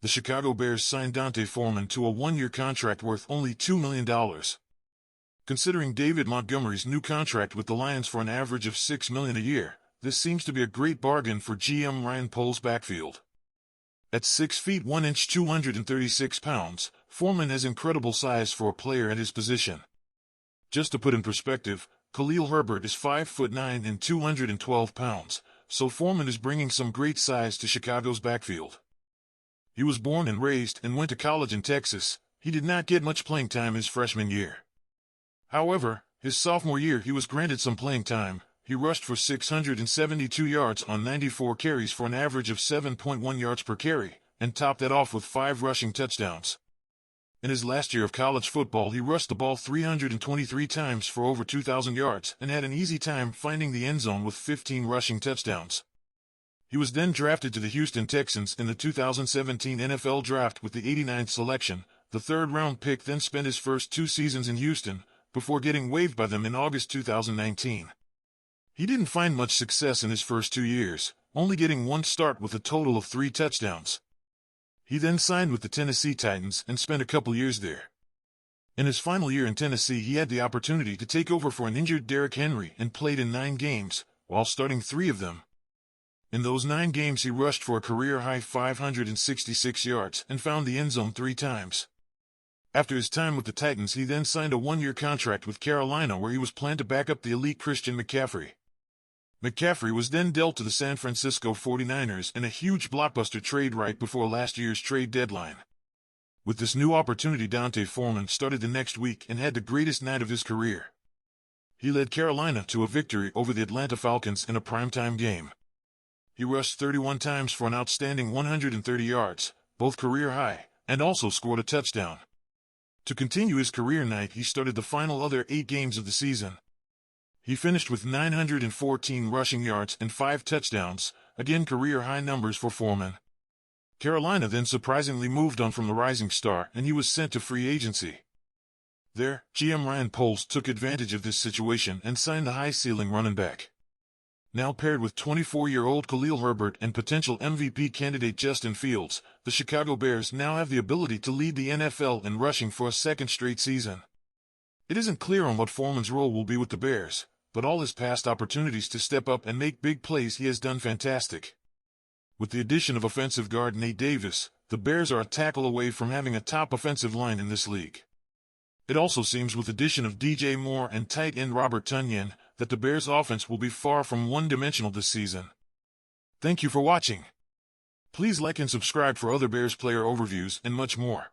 The Chicago Bears signed Foreman to a one-year contract worth only $2 million. Considering David Montgomery's new contract with the Lions for an average of $6 million a year, this seems to be a great bargain for GM Ryan Poles' backfield. At 6 feet 1 inch 236 pounds, Foreman has incredible size for a player at his position. Just to put in perspective, Khalil Herbert is 5 foot 9 and 212 pounds, so Foreman is bringing some great size to Chicago's backfield. He was born and raised and went to college in Texas. He did not get much playing time his freshman year. However, his sophomore year he was granted some playing time. He rushed for 672 yards on 94 carries for an average of 7.1 yards per carry, and topped that off with 5 rushing touchdowns. In his last year of college football, he rushed the ball 323 times for over 2,000 yards and had an easy time finding the end zone with 15 rushing touchdowns. He was then drafted to the Houston Texans in the 2017 NFL Draft with the 89th selection. The third-round pick then spent his first 2 seasons in Houston, before getting waived by them in August 2019. He didn't find much success in his first 2 years, only getting 1 start with a total of 3 touchdowns. He then signed with the Tennessee Titans and spent a couple years there. In his final year in Tennessee, he had the opportunity to take over for an injured Derrick Henry and played in 9 games, while starting 3 of them. In those 9 games he rushed for a career-high 566 yards and found the end zone 3 times. After his time with the Titans, he then signed a 1-year contract with Carolina where he was planned to back up the elite Christian McCaffrey. McCaffrey was then dealt to the San Francisco 49ers in a huge blockbuster trade right before last year's trade deadline. With this new opportunity, Foreman started the next week and had the greatest night of his career. He led Carolina to a victory over the Atlanta Falcons in a primetime game. He rushed 31 times for an outstanding 130 yards, both career high, and also scored a touchdown. To continue his career night, he started the final other 8 games of the season. He finished with 914 rushing yards and 5 touchdowns, again career-high numbers for Foreman. Carolina then surprisingly moved on from the rising star and he was sent to free agency. There, GM Ryan Poles took advantage of this situation and signed the high-ceiling running back. Now paired with 24-year-old Khalil Herbert and potential MVP candidate Justin Fields, the Chicago Bears now have the ability to lead the NFL in rushing for a 2nd straight season. It isn't clear on what Foreman's role will be with the Bears, but all his past opportunities to step up and make big plays, he has done fantastic. With the addition of offensive guard Nate Davis, the Bears are a tackle away from having a top offensive line in this league. It also seems with the addition of DJ Moore and tight end Robert Tonyan that the Bears' offense will be far from one-dimensional this season. Thank you for watching. Please like and subscribe for other Bears player overviews and much more.